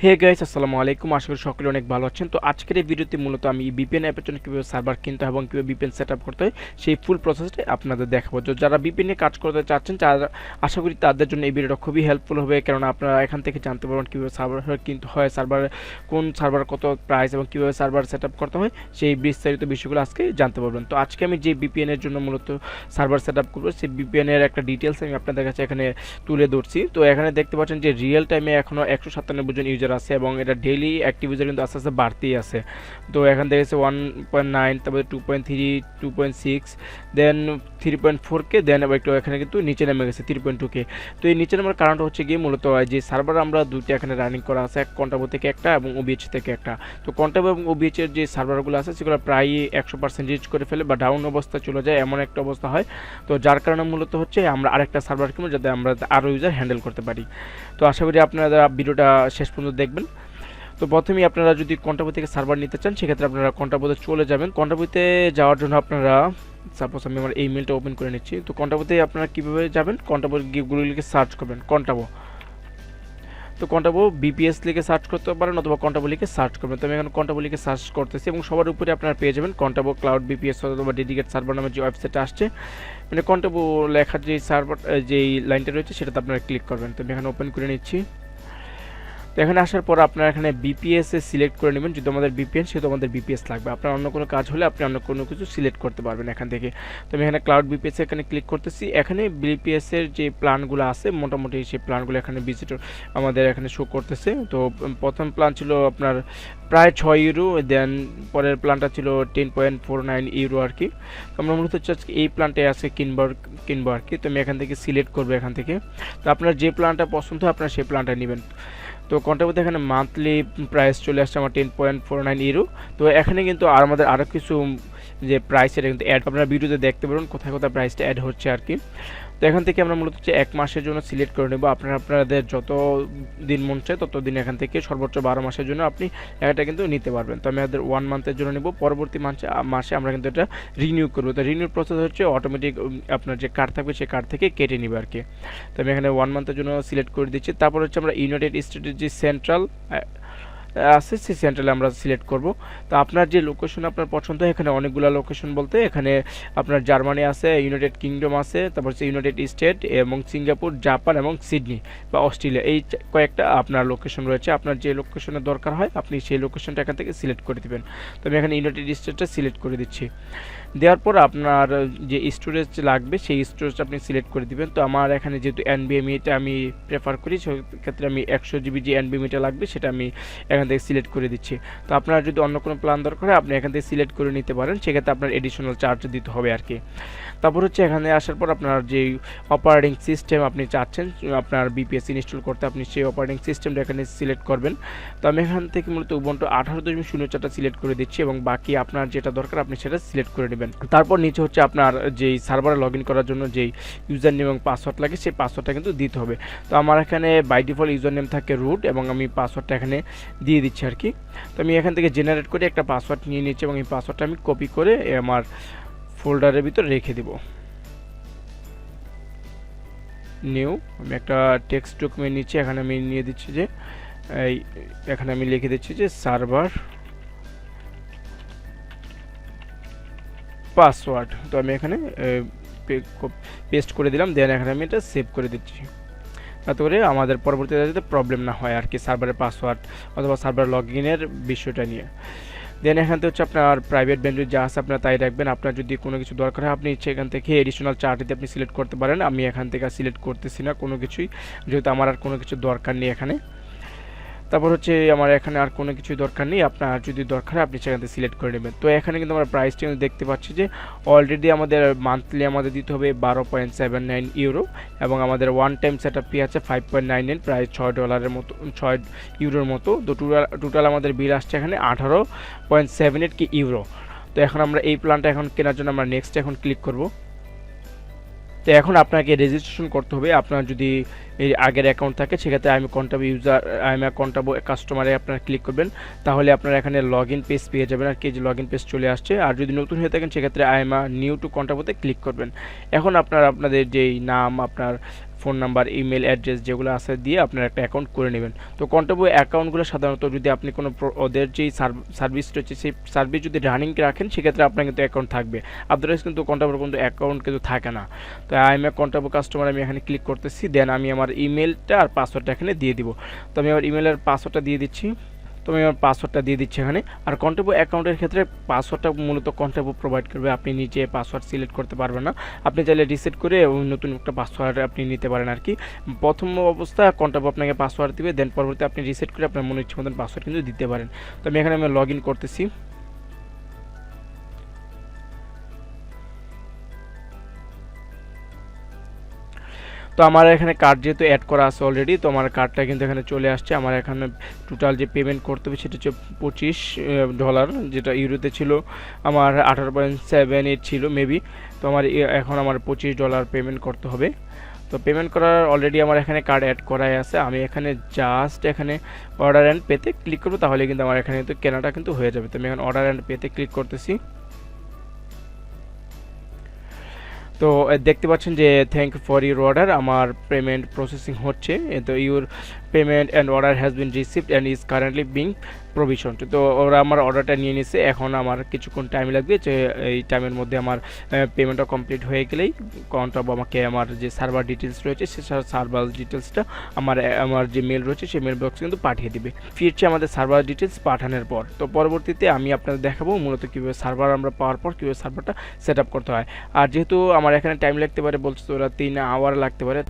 Hey guys, আসসালামু আলাইকুম। আশা করি সকলে অনেক ভালো আছেন। তো আজকের এই ভিডিওতে মূলত আমি ভিপিএন অ্যাপের জন্য কীভাবে সার্ভার কিনতে হয় এবং কীভাবে ভিপিএন সেট আপ করতে হয় সেই ফুল প্রসেসটা আপনাদের দেখাবো। তো যারা ভিপিএন নিয়ে কাজ করতে চাচ্ছেন তারা আশা করি তাদের জন্য এই ভিডিওটা খুবই হেল্পফুল হবে, কেননা আপনারা এখান থেকে জানতে পারবেন কীভাবে সার্ভার কিনতে হয়, সার্ভার কোন সার্ভার কত প্রাইস এবং কীভাবে সার্ভার সেট আপ করতে হয় সেই বিস্তারিত বিষয়গুলো আজকে জানতে পারবেন। তো আজকে আমি যে ভিপিএনের জন্য মূলত সার্ভার সেট আপ করবো সেই ভিপিএনের একটা ডিটেলস আমি আপনাদের কাছে এখানে তুলে ধরছি। তো এখানে দেখতে পাচ্ছেন যে রিয়েল টাইমে এখনও 197 জন ইউজার আছে এবং এটা ডেইলি অ্যাক্টিভ ইউজার কিন্তু আস্তে আস্তে বাড়তেই আছে। তো এখান থেকে 1.9, তারপরে 2.3, 2.6, দেন 3.4K, দেন আবার একটু এখানে কিন্তু নিচে নেমে গেছে 3.2K। তো এই নিচে নামার কারণটা হচ্ছে গিয়ে মূলত যে সার্ভার আমরা দুইটা এখানে রানিং করা আছে, এক কন্টাবো থেকে একটা এবং ওবিএইচ থেকে একটা। তো কন্টাবো এবং ওবিএইচের যে সার্ভারগুলো আছে সেগুলো প্রায় 100% রিচ করে ফেলে বা ডাউন অবস্থা চলে যায়, এমন একটা অবস্থা হয়। তো যার কারণে মূলত হচ্ছে আমরা আরেকটা সার্ভার কিনবো যাতে আমরা আরও ইউজার হ্যান্ডেল করতে পারি। তো আশা করি আপনারা ভিডিওটা শেষ পর্যন্ত দেখবেন। তো প্রথমেই আপনারা যদি কন্টাবো থেকে সার্ভার নিতে চান সেক্ষেত্রে আপনারা কন্টাবোতে চলে যাবেন। কন্টাবোতে যাওয়ার জন্য আপনারা সাপোজ আমি আমার ইমেলটা ওপেন করে নিচ্ছি। তো কন্টাবোতে আপনারা কীভাবে যাবেন, কন্টাবো গুগলে লিখে সার্চ করবেন কন্টাবো। তো কন্টাবো বিপিএস লিখে সার্চ করতে পারেন অথবা কন্টাবো লিখে সার্চ করবেন। তো আমি এখন কন্টাবো লিখে সার্চ করতেছি এবং সবার উপরে আপনারা পেয়ে যাবেন কন্টাবো ক্লাউড বিপিএস অথবা ডেডিকেট সার্ভার নামে যে ওয়েবসাইটটা আসছে, মানে কন্টাবো লেখার যে সার্ভার যেই লাইনটা রয়েছে সেটাতে আপনারা ক্লিক করবেন। তো আমি এখানে ওপেন করে নিচ্ছি। তো এখানে আসার পর আপনারা এখানে বিপিএস সিলেক্ট করে নেবেন। যদি আমাদের বিপিএন সেহেতু আমাদের বিপিএস লাগবে, আপনার অন্য কোনো কাজ হলে আপনি অন্য কোনো কিছু সিলেক্ট করতে পারবেন এখান থেকে। তো আমি এখানে ক্লাউড বিপিএস এখানে ক্লিক করতেছি। এখানে বিপিএসের যে প্ল্যানগুলো আছে মোটামুটি সেই প্ল্যানগুলো এখানে ভিজিটর আমাদের এখানে শো করতেছে। তো প্রথম প্ল্যান ছিল আপনার প্রায় 6 ইউরো, দেন পরের প্ল্যানটা ছিল 10.49 ইউরো আর কি। তো আমরা মূলত চাচ্ছি এই প্ল্যানটাই আছে কিনবো আর কি। তো আমি এখান থেকে সিলেক্ট করবো এখান থেকে। তো আপনার যে প্ল্যানটা পছন্দ হয় আপনারা সেই প্ল্যানটা নেবেন। তো কন্টাবোতে এখানে মান্থলি প্রাইস চলে আসছে আমার 10.49 ইউরো। তো এখানে কিন্তু আমাদের আরও কিছু যে প্রাইস এটা কিন্তু অ্যাড আপনারা ভিডিওতে দেখতে পারবেন কোথায় কোথায় প্রাইসটা অ্যাড হচ্ছে আর কি। তো এখান থেকে আমরা মূলত হচ্ছে 1 মাসের জন্য সিলেক্ট করে নেব। আপনাদের যত দিন মন চায় তত দিন এখান থেকে সর্বোচ্চ 12 মাসের জন্য আপনি এটা কিন্তু নিতে পারবেন। তো আমি আমাদের 1 মান্থের জন্য নেব, পরবর্তী মাসে আমরা কিন্তু এটা রিনিউ করবো। তো রিনিউ প্রসেস হচ্ছে অটোমেটিক আপনার যে কার্ড থাকবে সেই কার্ড থেকে কেটে নেবে আর কি। তো আমি এখানে 1 মান্থের জন্য সিলেক্ট করে দিচ্ছি। তারপর হচ্ছে আমরা ইউনাইটেড স্টেটের যে সেন্ট্রাল আছে সেই সেন্ট্রালে আমরা সিলেক্ট করব। তো আপনার যে লোকেশন আপনার পছন্দ হয়, এখানে অনেকগুলো লোকেশন বলতে এখানে আপনার জার্মানি আছে, ইউনাইটেড কিংডম আছে, তারপর হচ্ছে ইউনাইটেড স্টেট এবং সিঙ্গাপুর, জাপান এবং সিডনি বা অস্ট্রেলিয়া, এই কয়েকটা আপনার লোকেশন রয়েছে। আপনার যে লোকেশনের দরকার হয় আপনি সেই লোকেশনটা এখান থেকে সিলেক্ট করে দেবেন। তো আমি এখানে ইউনাইটেড স্টেটটা সিলেক্ট করে দিচ্ছি। দেওয়ার পর আপনার যে স্টোরেজ লাগবে সেই স্টোরেজটা আপনি সিলেক্ট করে দিবেন। তো আমার এখানে যেহেতু এনবিএমইটা আমি প্রেফার করি সেক্ষেত্রে আমি 100 জিবি যে এনবিএমইটা লাগবে সেটা আমি এখান থেকে সিলেক্ট করে দিচ্ছি। তো আপনার যদি অন্য কোনো প্ল্যান দরকার হয় আপনি এখান থেকে সিলেক্ট করে নিতে পারেন, সেক্ষেত্রে আপনার এডিশনাল চার্জ দিতে হবে আর কি। তারপর হচ্ছে এখানে আসার পর আপনার যে অপারেটিং সিস্টেম আপনি চাচ্ছেন আপনার বিপিএস ইনস্টল করতে, আপনি সেই অপারেটিং সিস্টেমটা এখানে সিলেক্ট করবেন। তো আমি এখান থেকে মূলত উবুন্টু 18.04টা সিলেক্ট করে দিচ্ছি এবং বাকি আপনার যেটা দরকার আপনি সেটা সিলেক্ট করে নেবেন। তারপর নিচে হচ্ছে আপনার যেই সার্ভারে লগ ইন করার জন্য যেই ইউজার নেম এবং পাসওয়ার্ড লাগে সেই পাসওয়ার্ডটা কিন্তু দিতে হবে। তো আমার এখানে বাই ডিফল্ট ইউজার নেম থাকে রুট এবং আমি পাসওয়ার্ডটা এখানে দিয়ে দিচ্ছি আর কি। তো আমি এখান থেকে জেনারেট করে একটা পাসওয়ার্ড নিয়ে নিচ্ছি এবং এই পাসওয়ার্ডটা আমি কপি করে আমার ফোল্ডারের ভিতর রেখে দেব। নিউ আমি একটা টেক্সট ডকুমেন্ট নিচ্ছি, এখানে আমি নিয়ে দিচ্ছি যে এখানে আমি লিখে দিচ্ছি যে সার্ভার পাসওয়ার্ড। তো আমি এখানে পেস্ট করে দিলাম, দেন এখানে আমি এটা সেভ করে দিচ্ছি যাতে করে আমাদের পরবর্তীতে যাতে প্রবলেম না হয় আর কি সার্ভারের পাসওয়ার্ড অথবা সার্ভার লগ ইনের বিষয়টা নিয়ে। দেন এখান থেকে হচ্ছে আপনার প্রাইভেট ব্যান্ডউইথ যা আছে আপনারা তাই রাখবেন। আপনার যদি কোনো কিছু দরকার হয় আপনি এখান থেকে এডিশনাল চার্টটি আপনি সিলেক্ট করতে পারেন। আমি এখান থেকে সিলেক্ট করতেছি না কোনো কিছুই, যেহেতু আমার আর কোনো কিছু দরকার নেই এখানে। তারপর হচ্ছে আমার এখানে আর কোনো কিছুই দরকার নেই, আপনার যদি দরকার হয় আপনি সেখান থেকে সিলেক্ট করে নেবেন। তো এখানে কিন্তু আমরা প্রাইসটি দেখতে পাচ্ছি যে অলরেডি আমাদের মান্থলি আমাদের দিতে হবে 12.79 ইউরো এবং আমাদের ওয়ান টাইম সেট আপ ফি আছে 5.99, প্রায় $6 মতো, 6 ইউরোর মতো। তো টোটাল আমাদের বিল আসছে এখানে 18.78 ইউরো। তো এখন আমরা এই প্ল্যানটা এখন কেনার জন্য আমরা নেক্সট এখন ক্লিক করব। তো এখন আপনাকে রেজিস্ট্রেশন করতে হবে। আপনার যদি এই আগের অ্যাকাউন্ট থাকে সেক্ষেত্রে আমি কন্টাবো কাস্টমারে আপনারা ক্লিক করবেন, তাহলে আপনারা এখানে লগ ইন পেজ পেয়ে যাবেন আর কি, যে লগ ইন পেজ চলে আসছে। আর যদি নতুন হয়ে থাকেন সেক্ষেত্রে নিউ টু কন্টাবোতে ক্লিক করবেন। এখন আপনাদের যেই নাম, আপনার ফোন নাম্বার, ইমেল অ্যাড্রেস যেগুলো আছে দিয়ে আপনারা একটা অ্যাকাউন্ট করে নেবেন। তো কন্টাবো অ্যাকাউন্টগুলো সাধারণত যদি আপনি কোনো ওদের যেই সার্ভিস রয়েছে সেই সার্ভিস যদি রানিং রাখেন সেক্ষেত্রে আপনার কিন্তু অ্যাকাউন্ট থাকবে, আদারওয়াইজ কিন্তু কন্টাবোর কিন্তু অ্যাকাউন্ট কিন্তু থাকে না। তো আই এম এ কন্টাবো কাস্টমার, আমি এখানে ক্লিক করতেছি, দেন আমি আমার ইমেলটা আর পাসওয়ার্ডটা এখানে দিয়ে দিব। তো আমি আমার ইমেলের পাসওয়ার্ডটা দিয়ে দিচ্ছি। তো আমি আমার পাসওয়ার্ডটা দিয়ে দিচ্ছি এখানে। আর কন্টাবো অ্যাকাউন্টের ক্ষেত্রে পাসওয়ার্ডটা মূলত কন্টাবো প্রোভাইড করবে, আপনি নিজে পাসওয়ার্ড সিলেক্ট করতে পারবেন না। আপনি চাইলে রিসেট করে নতুন একটা পাসওয়ার্ড আপনি নিতে পারেন আর কি। প্রথম অবস্থা কন্টাবো আপনাকে পাসওয়ার্ড দিবে, দেন পরবর্তী আপনি রিসেট করে আপনার মনে ইচ্ছে মতন পাসওয়ার্ড কিন্তু দিতে পারেন। তো আমি এখানে লগ ইন করতেছি। তো আমার এখানে কার্ড যেহেতু অ্যাড করা আছে অলরেডি, তো আমার কার্ডটা কিন্তু এখানে চলে আসছে। আমার এখানে টোটাল যে পেমেন্ট করতে হবে সেটা হচ্ছে $25, যেটা ইউরোতে ছিল আমার 18.78 ছিল মেবি। তো আমার এখন আমার $25 পেমেন্ট করতে হবে। তো পেমেন্ট করার অলরেডি আমার এখানে কার্ড অ্যাড করাই আছে। আমি এখানে জাস্ট এখানে অর্ডার অ্যান্ড পেতে ক্লিক করবো, তাহলে কিন্তু আমার এখানে কিন্তু কেনাটা কিন্তু হয়ে যাবে। তো আমি এখন অর্ডার অ্যান্ড পেতে ক্লিক করতেছি। তো দেখতে পাচ্ছেন যে thank you for your order, আমার পেমেন্ট প্রসেসিং হচ্ছে। তো your payment and order has been received and is currently being provision. তো ওরা আমার অর্ডারটা নিয়ে নিছে, এখন আমার কিছুক্ষণ টাইম লাগবে, যে এই টাইমের মধ্যে আমার পেমেন্টটা কমপ্লিট হয়ে গেলেই কন্টাবো আমাকে আমার যে সার্ভার ডিটেলস রয়েছে সে সার্ভার ডিটেলসটা আমার যে মেল রয়েছে সেই মেল বক্সে কিন্তু পাঠিয়ে দিবে। ফিরছে আমাদের সার্ভার ডিটেলস পাঠানোর পর। তো পরবর্তীতে আমি আপনাদের দেখাবো মূলত কীভাবে সার্ভার আমরা পাওয়ার পর কীভাবে সার্ভারটা সেট আপ করতে হয়। আর যেহেতু আমার এখানে টাইম লাগতে পারে, বলছে ওরা 3 আওয়ার লাগতে পারে।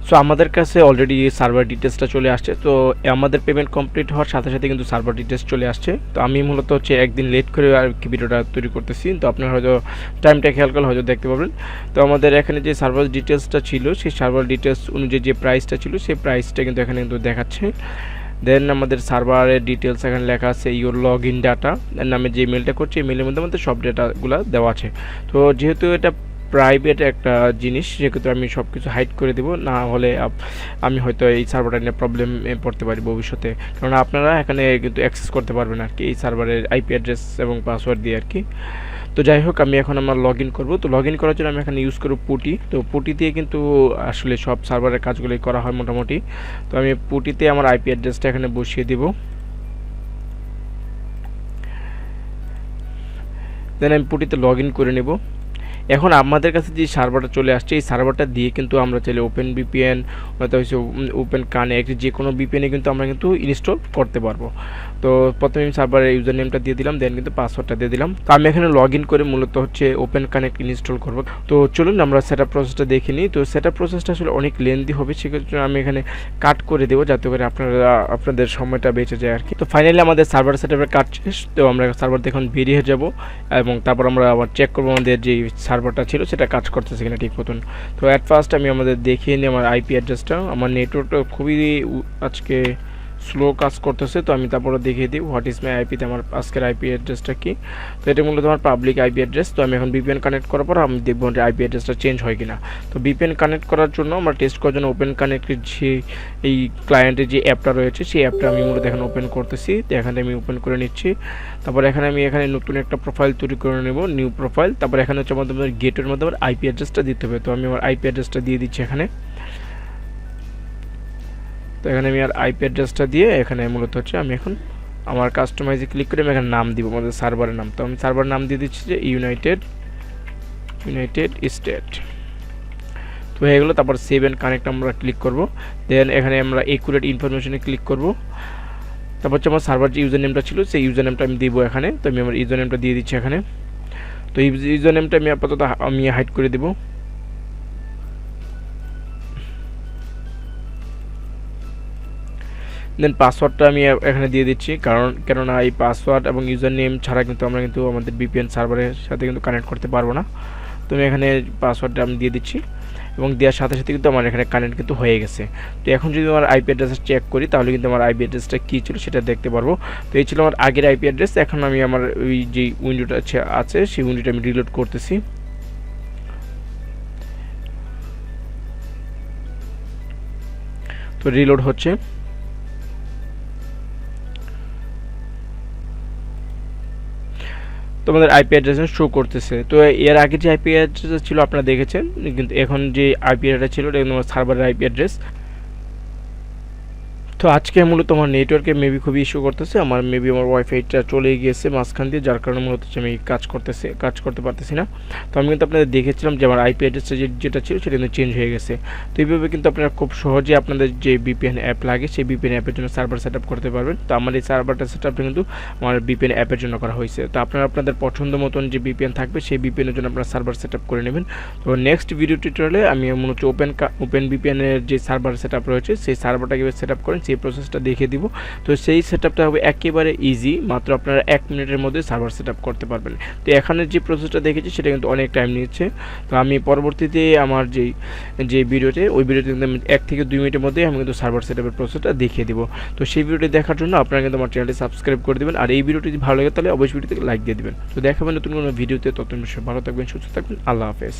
সো আমাদের কাছে অলরেডি সার্ভার ডিটেলসটা চলে আসছে। তো আমাদের পেমেন্ট কমপ্লিট হওয়ার সাথে সাথে কিন্তু সার্ভার ডিটেলস চলে আসছে। তো আমি মূলত হচ্ছে একদিন লেট করে আর কি ভিডিওটা তৈরি করতেছি, তো আপনারা হয়তো টাইমটা খেয়াল করলে হয়তো দেখতে পাবেন। তো আমাদের এখানে যে সার্ভার ডিটেলসটা ছিল সেই সার্ভার ডিটেলস অনুযায়ী যে প্রাইসটা ছিল সেই প্রাইসটা কিন্তু এখানে কিন্তু দেখাচ্ছে। দেন আমাদের সার্ভারের ডিটেলস এখানে লেখা আছে ইউর লগ ইন ডাটা, এর নামে যে মেলটা করছে এই মেলের মধ্যে আমাদের সব ডেটাগুলো দেওয়া আছে। তো যেহেতু এটা প্রাইভেট একটা জিনিস সেক্ষেত্রে আমি সব কিছু হাইড করে দেবো, না হলে আমি হয়তো এই সার্ভারটা নিয়ে প্রবলেমে পড়তে পারি ভবিষ্যতে, কারণ আপনারা এখানে কিন্তু অ্যাক্সেস করতে পারবেন আর কি এই সার্ভারের আইপি অ্যাড্রেস এবং পাসওয়ার্ড দিয়ে আর কি। তো যাই হোক, আমি এখন আমার লগ ইন করবো। তো লগ ইন করার জন্য আমি এখানে ইউজ করবো পুটি। তো পুটি দিয়ে কিন্তু আসলে সব সার্ভারের কাজগুলোই করা হয় মোটামুটি। তো আমি পুটিতে আমার আইপি অ্যাড্রেসটা এখানে বসিয়ে দিব। দেন আমি পুটিতে লগ ইন করে নেব। এখন আমাদের কাছে যে সার্ভারটা চলে আসছে এই সার্ভারটা দিয়ে কিন্তু আমরা চাইলে ওপেন ভিপিএন অথবা হচ্ছে ওপেন কানেক্ট যে কোনো ভিপিএনে কিন্তু আমরা কিন্তু ইনস্টল করতে পারবো। তো প্রথমে আমি সার্ভারের ইউজার নেমটা দিয়ে দিলাম, দেন কিন্তু পাসওয়ার্ডটা দিয়ে দিলাম। তো আমি এখানে লগ ইন করে মূলত হচ্ছে ওপেন কানেক্ট ইনস্টল করব। তো চলুন আমরা সেটআপ প্রসেসটা দেখে নিই। তো সেটআপ প্রসেসটা আসলে অনেক লেন্দি হবে, সেক্ষেত্রে আমি এখানে কাট করে দেবো যাতে করে আপনাদের সময়টা বেঁচে যায় আর কি। তো ফাইনালি আমাদের সার্ভার সেটআপের কাজ শেষ। তো আমরা সার্ভার থেকে এখন বেরিয়ে যাব এবং তারপর আমরা আবার চেক করবো আমাদের যে সার্ভারটা ছিল সেটা কাজ করতেছে কিনা ঠিক মতন। তো অ্যাট ফার্স্ট আমি আমাদের দেখিয়ে নিই আমার আইপি অ্যাড্রেসটা। আমার নেটওয়ার্কটা খুবই আজকে স্লো কাজ করতেছে, তো আমি তারপরে দেখিয়ে দিই হোয়াট ইজ মাই আইপিতে আমার আজকের আইপি অ্যাড্রেসটা কি। তো এটা মূলত আমার পাবলিক আইপি অ্যাড্রেস। তো আমি এখন ভিপিএন কানেক্ট করার পর আমি দেখবো যে আইপি অ্যাড্রেসটা চেঞ্জ হয় কিনা। তো ভিপিএন কানেক্ট করার জন্য আমরা টেস্ট করার জন্য ওপেন কানেক্টের যে এই ক্লায়েন্টের যে অ্যাপটা রয়েছে সেই অ্যাপটা আমি মূলত এখন ওপেন করতেছি। তো এখানে আমি ওপেন করে নিচ্ছি। তারপর এখানে আমি এখানে নতুন একটা প্রোফাইল তৈরি করে নেব, নিউ প্রোফাইল। তারপর এখানে হচ্ছে আমাদের গেটের মধ্যে আমার আইপি অ্যাড্রেসটা দিতে হবে। তো আমি আমার আইপি অ্যাড্রেসটা দিয়ে দিচ্ছি এখানে। তো এখানে আমি আর আইপি অ্যাড্রেসটা দিয়ে এখানে মূলত হচ্ছে আমি এখন আমার কাস্টমাইজে ক্লিক করে আমি এখানে নাম দিব আমাদের সার্ভারের নাম। তো আমি সার্ভার নাম দিয়ে দিচ্ছি যে ইউনাইটেড স্টেট। তো হয়ে গেলো। তারপর সেভ অ্যান্ড কানেক্ট আমরা ক্লিক করব। দেন এখানে আমরা একুরেট ইনফরমেশনে ক্লিক করব। তারপর হচ্ছে আমার সার্ভার যে ইউজার নেমটা ছিল সেই ইউজার নেমটা আমি দিব এখানে। তো আমি আমার ইউজার নেমটা দিয়ে দিচ্ছি এখানে। তো ইউজার নেমটা আমি আপাতত আমি হাইড করে দেবো। দেন পাসওয়ার্ডটা আমি এখানে দিয়ে দিচ্ছি, কেননা এই পাসওয়ার্ড এবং ইউজার নেম ছাড়া কিন্তু আমরা কিন্তু আমাদের ভিপিএন সার্ভারের সাথে কিন্তু কানেক্ট করতে পারবো না। তো আমি এখানে পাসওয়ার্ডটা আমি দিয়ে দিচ্ছি এবং দেওয়ার সাথে সাথে কিন্তু আমার এখানে কানেক্ট কিন্তু হয়ে গেছে। তো এখন যদি আমার আইপি অ্যাড্রেসটা চেক করি তাহলে কিন্তু আমার আইপি অ্যাড্রেসটা কী ছিল সেটা দেখতে পারবো। তো এই ছিল আমার আগের আইপি অ্যাড্রেস। এখন আমি আমার ওই যে উইন্ডোটা আছে সেই উইন্ডোটা আমি রিলোড করতেছি। তো রিলোড হচ্ছে। তোমাদের আইপি অ্যাড্রেস শো করতেছে। তো এর আগে যে আইপি অ্যাড্রেস ছিল আপনারা দেখেছেন, কিন্তু এখন যে আইপি অ্যাড্রেস ছিল এটা কিন্তু সার্ভারের আইপি অ্যাড্রেস। তো আজকে মূলত আমার নেটওয়ার্কে মেবি খুবই ইস্যু করতেছে, আমার মেবি আমার ওয়াইফাইটা চলে গিয়েছে মাঝখান দিয়ে, যার কারণে মূলত আমি কাজ করতে পারতেছি না। তো আমি কিন্তু আপনাদের দেখেছিলাম যে আমার আইপি অ্যাড্রেসটা যেটা ছিল সেটা কিন্তু চেঞ্জ হয়ে গেছে। তো এইভাবে কিন্তু আপনারা খুব সহজে আপনাদের যে ভিপিএন অ্যাপ লাগে সেই ভিপিএন অ্যাপের জন্য সার্ভার সেট আপ করতে পারবেন। তো আমার এই সার্ভারটা সেট আপটা কিন্তু আমার ভিপিএন অ্যাপের জন্য করা হয়েছে। তো আপনারা আপনাদের পছন্দ মতন যে ভিপিএন থাকবে সেই ভিপিএনের জন্য আপনারা সার্ভার সেট আপ করে নেবেন। তো নেক্সট ভিডিও টিউটোরিয়ালে আমি মূলত ওপেন ভিপিএনের যে সার্ভার সেট আপ রয়েছে সেই সার্ভারটা কীভাবে সেট আপ করেন সেই প্রসেসটা দেখিয়ে দিব। তো সেই সেটআপটা হবে একেবারে ইজি, মাত্র আপনারা 1 মিনিটের মধ্যে সার্ভার সেটআপ করতে পারবেন। তো এখানে যে প্রসেসটা দেখেছি সেটা কিন্তু অনেক টাইম নিচ্ছে। তো আমি পরবর্তীতে আমার যে ভিডিওতে ওই ভিডিওতে কিন্তু 1 থেকে 2 মিনিটের মধ্যে আমি কিন্তু সার্ভার সেটআপের প্রসেসটা দেখিয়ে দিব। তো সেই ভিডিওটি দেখার জন্য আপনারা কিন্তু আমার চ্যানেলটি সাবস্ক্রাইব করে দিবেন, আর এই ভিডিওটি যদি ভালো লাগে তাহলে অবশ্যই ভিডিওতে লাইক দিয়ে দিবেন। তো দেখাবেন নতুন কোনো ভিডিওতে, ততক্ষণ ভালো থাকবেন, সুস্থ থাকবেন, আল্লাহ হাফেজ।